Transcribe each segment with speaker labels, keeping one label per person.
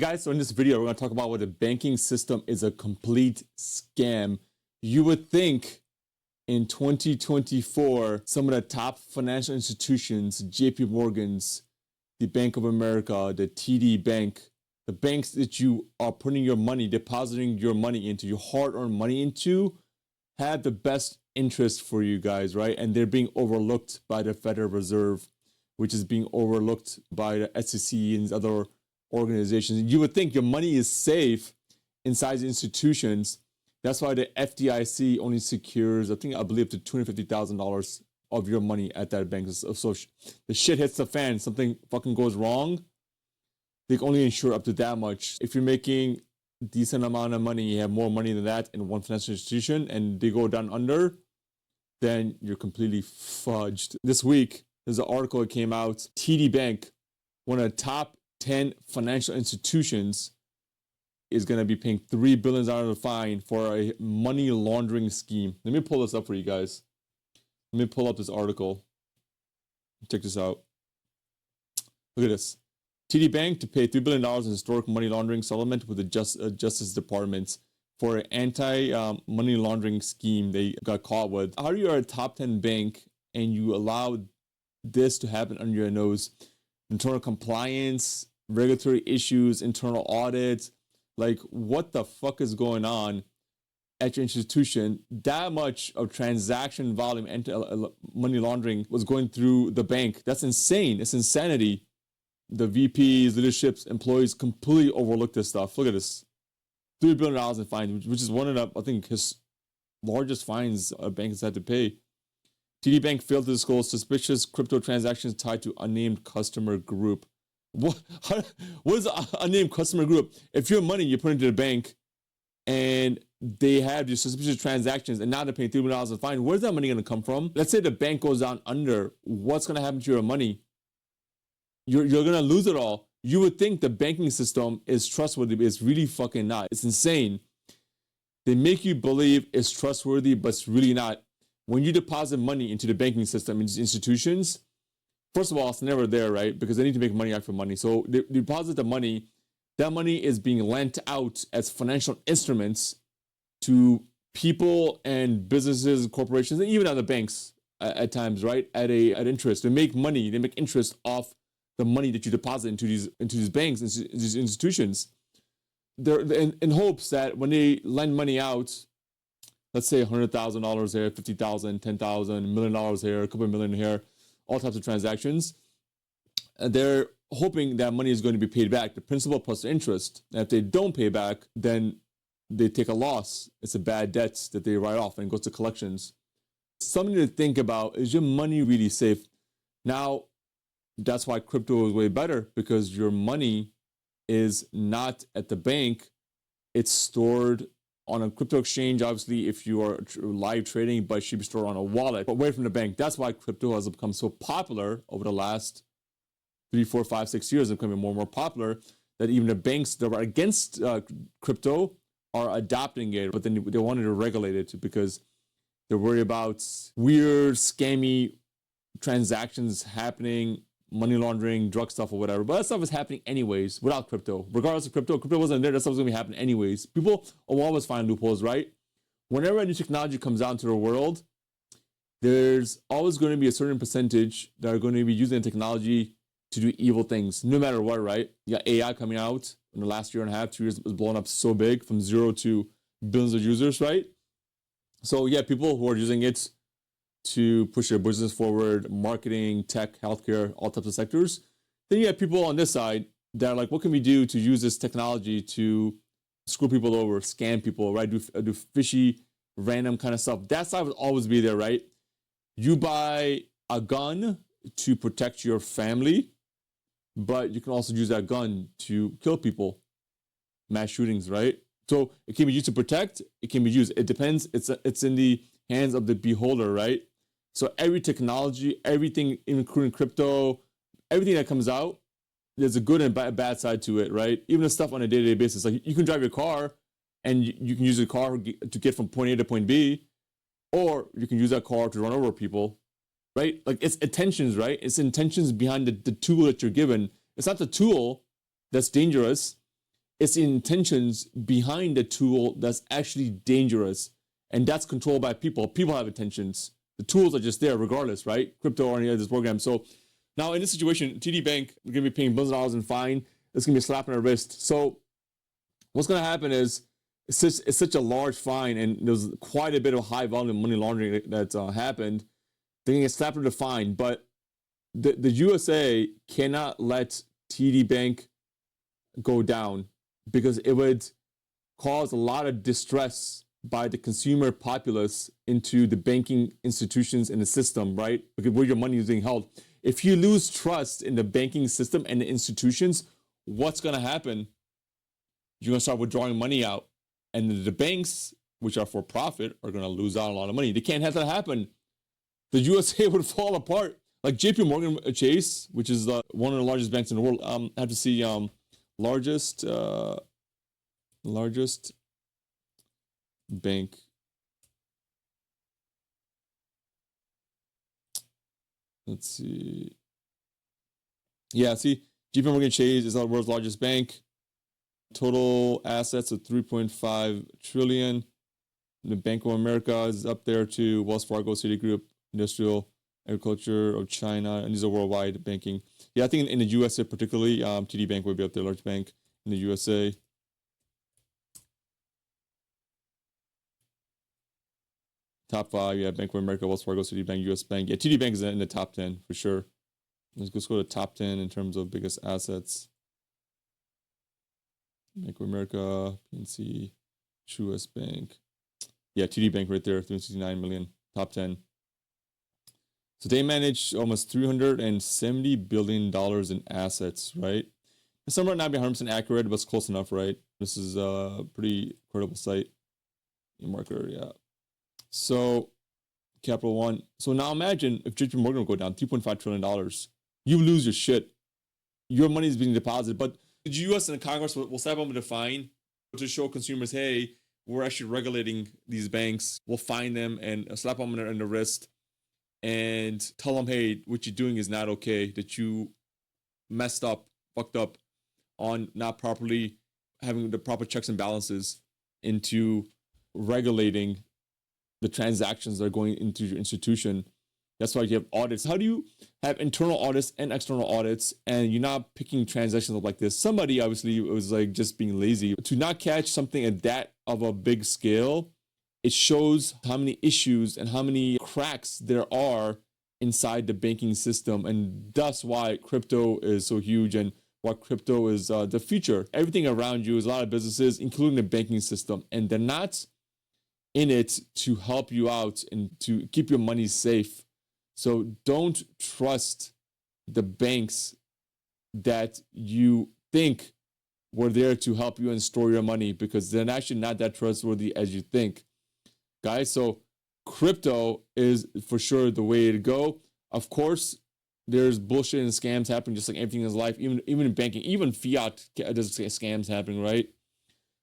Speaker 1: Guys, so in this video, we're going to talk about why the banking system is a complete scam. You would think in 2024, some of the top financial institutions, JP Morgan's, the Bank of America, the TD Bank, the banks that you are putting your money, depositing your money into, your hard-earned money into, have the best interest for you guys, right? And they're being overlooked by the Federal Reserve, which is being overlooked by the SEC and other organizations. You would think your money is safe inside the institutions. That's why the FDIC only secures, I believe, to $250,000 of your money at that bank. So the shit hits the fan, something fucking goes wrong, they can only insure up to that much. If you're making a decent amount of money, you have more money than that in one financial institution, and they go down under, then you're completely fudged. This week, there's an article that came out. TD Bank, one of the top 10 financial institutions, is going to be paying $3 billion of fine for a money laundering scheme. Let me pull this up for you guys. Let me pull up this article. Check this out. Look at this. TD Bank to pay $3 billion in historic money laundering settlement with the Justice Department for an anti-money laundering scheme they got caught with. How are you a top 10 bank and you allow this to happen under your nose? Internal compliance, regulatory issues, internal audits. Like, what the fuck is going on at your institution? That much of transaction volume and money laundering was going through the bank. That's insane. It's insanity. The VPs, leaderships, employees completely overlooked this stuff. Look at this. $3 billion in fines, which is one of the, I think, his largest fines a bank has had to pay. TD Bank failed to disclose suspicious crypto transactions tied to unnamed customer group. What is an unnamed customer group? If your money you put into the bank and they have these suspicious transactions and now they're paying $3 million in fine, where's that money going to come from? Let's say the bank goes down under. What's going to happen to your money? You're going to lose it all. You would think the banking system is trustworthy, but it's really fucking not. It's insane. They make you believe it's trustworthy, but it's really not. When you deposit money into the banking system, in these institutions, first of all, it's never there, right? Because they need to make money off your money. So they deposit the money. That money is being lent out as financial instruments to people and businesses, corporations, and even other banks at times, right? At interest. They make money. They make interest off the money that you deposit into these banks, these institutions. They're in hopes that when they lend money out, let's say $100,000 here, $50,000, $10,000, $1 million here, a couple of million here, all types of transactions. And they're hoping that money is going to be paid back, the principal plus the interest. And if they don't pay back, then they take a loss. It's a bad debt that they write off and it goes to collections. Something to think about, is your money really safe? Now, that's why crypto is way better, because your money is not at the bank. It's stored on a crypto exchange, obviously, if you are live trading, but it should be stored on a wallet, but away from the bank. That's why crypto has become so popular over the last 3, 4, 5, 6 years. It's becoming more and more popular that even the banks that are against crypto are adopting it, but then they wanted to regulate it because they're worried about weird, scammy transactions happening, money laundering, drug stuff or whatever. But that stuff is happening anyways without crypto. Regardless of crypto wasn't there, that stuff was gonna be happening anyways. People will always find loopholes, right? Whenever a new technology comes out into the world, there's always going to be a certain percentage that are going to be using the technology to do evil things, no matter what, right? You got AI coming out in the last year and a half, 2 years, it was blown up so big from 0 to billions of users, right? So yeah, people who are using it to push their business forward, marketing, tech, healthcare, all types of sectors. Then you have people on this side that are like, what can we do to use this technology to screw people over, scam people, right? Do fishy, random kind of stuff. That side will always be there, right? You buy a gun to protect your family, but you can also use that gun to kill people, mass shootings, right? So it can be used to protect, it can be used. It depends. It's in the hands of the beholder, right? So every technology, everything, including crypto, everything that comes out, there's a good and bad side to it, right? Even the stuff on a day-to-day basis. Like you can drive your car and you can use the car to get from point A to point B, or you can use that car to run over people, right? Like it's intentions, right? It's intentions behind the tool that you're given. It's not the tool that's dangerous. It's the intentions behind the tool that's actually dangerous. And that's controlled by people. People have intentions. The tools are just there regardless, right? Crypto or any other program. So now in this situation, TD Bank, they're going to be paying billions of dollars in fine. It's going to be a slap on their wrist. So what's going to happen is it's such a large fine, and there's quite a bit of high volume money laundering that happened. They're going to get slapped with a fine. But the USA cannot let TD Bank go down because it would cause a lot of distress by the consumer populace into the banking institutions and the system, right? Because where your money is being held. If you lose trust in the banking system and the institutions, what's going to happen? You're going to start withdrawing money out. And the banks, which are for profit, are going to lose out a lot of money. They can't have that happen. The USA would fall apart. Like JP Morgan Chase, which is one of the largest banks in the world. I have to see largest bank. Let's see. Yeah, see, JP Morgan Chase is the world's largest bank. Total assets of 3.5 trillion. The Bank of America is up there too. Wells Fargo, Citigroup, Industrial, Agriculture of China, and these are worldwide banking. Yeah, I think in the USA particularly, TD Bank would be up there, large bank in the USA. Top 5, yeah, Bank of America, Wells Fargo, Citibank, US Bank. Yeah, TD Bank is in the top 10 for sure. Let's go to top 10 in terms of biggest assets. Bank of America, PNC, Truist Bank. Yeah, TD Bank right there, 369 million, top 10. So they manage almost $370 billion in assets, right? This number might not be 100% accurate, but it's close enough, right? This is a pretty credible site. Marker, yeah. So, Capital One. So now imagine if JP Morgan will go down $3.5 trillion. You lose your shit. Your money is being deposited. But the US and the Congress will slap them with a fine to show consumers, hey, we're actually regulating these banks. We'll fine them and slap them on the wrist and tell them, hey, what you're doing is not okay, that you messed up, fucked up on not properly having the proper checks and balances into regulating the transactions that are going into your institution. That's why you have audits. How do you have internal audits and external audits and you're not picking transactions up like this? Somebody obviously was like just being lazy. To not catch something at that of a big scale, it shows how many issues and how many cracks there are inside the banking system. And that's why crypto is so huge and why crypto is the future. Everything around you is a lot of businesses, including the banking system, and they're not in it to help you out and to keep your money safe. So don't trust the banks that you think were there to help you and store your money, because they're actually not that trustworthy as you think, guys. So crypto is for sure the way to go. Of course, there's bullshit and scams happening just like everything in life, even in banking, even fiat, there's scams happening, right?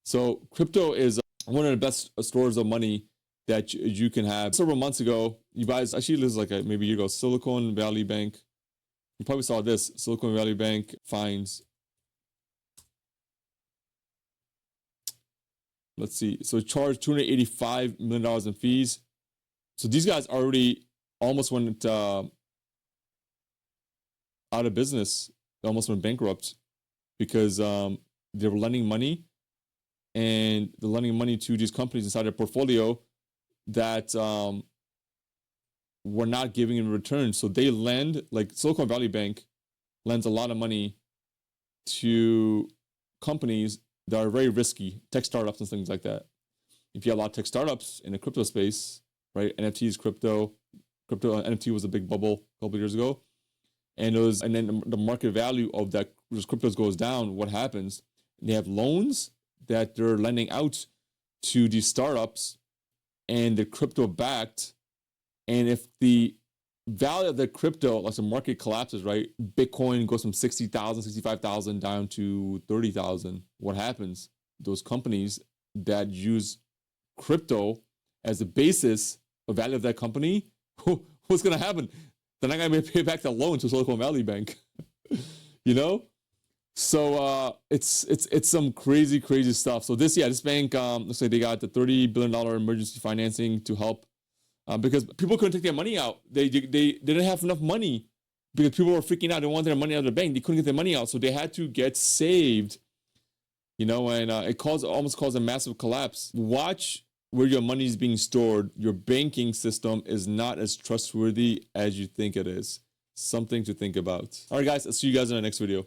Speaker 1: So crypto is one of the best stores of money that you can have. Several months ago, you guys, actually this is like maybe a year ago, Silicon Valley Bank. You probably saw this. Silicon Valley Bank fines. Let's see. So it charged $285 million in fees. So these guys already almost went out of business. They almost went bankrupt because they were lending money, and they're lending money to these companies inside their portfolio that were not giving in return. So they lend, like Silicon Valley Bank lends a lot of money to companies that are very risky, tech startups and things like that. If you have a lot of tech startups in the crypto space, right? NFTs, crypto NFT was a big bubble a couple of years ago. And then the market value of that, those cryptos goes down. What happens? They have loans that they're lending out to these startups, and they're crypto backed. And if the value of the crypto, like the market collapses, right? Bitcoin goes from 60,000, 65,000 down to 30,000. What happens? Those companies that use crypto as the basis of value of that company, what's going to happen? They're not going to pay back the loan to Silicon Valley Bank. You know? So it's some crazy stuff. So this bank looks like they got the $30 billion emergency financing to help because people couldn't take their money out. They didn't have enough money because people were freaking out. They wanted their money out of the bank. They couldn't get their money out, so they had to get saved. You know, and it almost caused a massive collapse. Watch where your money is being stored. Your banking system is not as trustworthy as you think it is. Something to think about. All right, guys, I'll see you guys in the next video.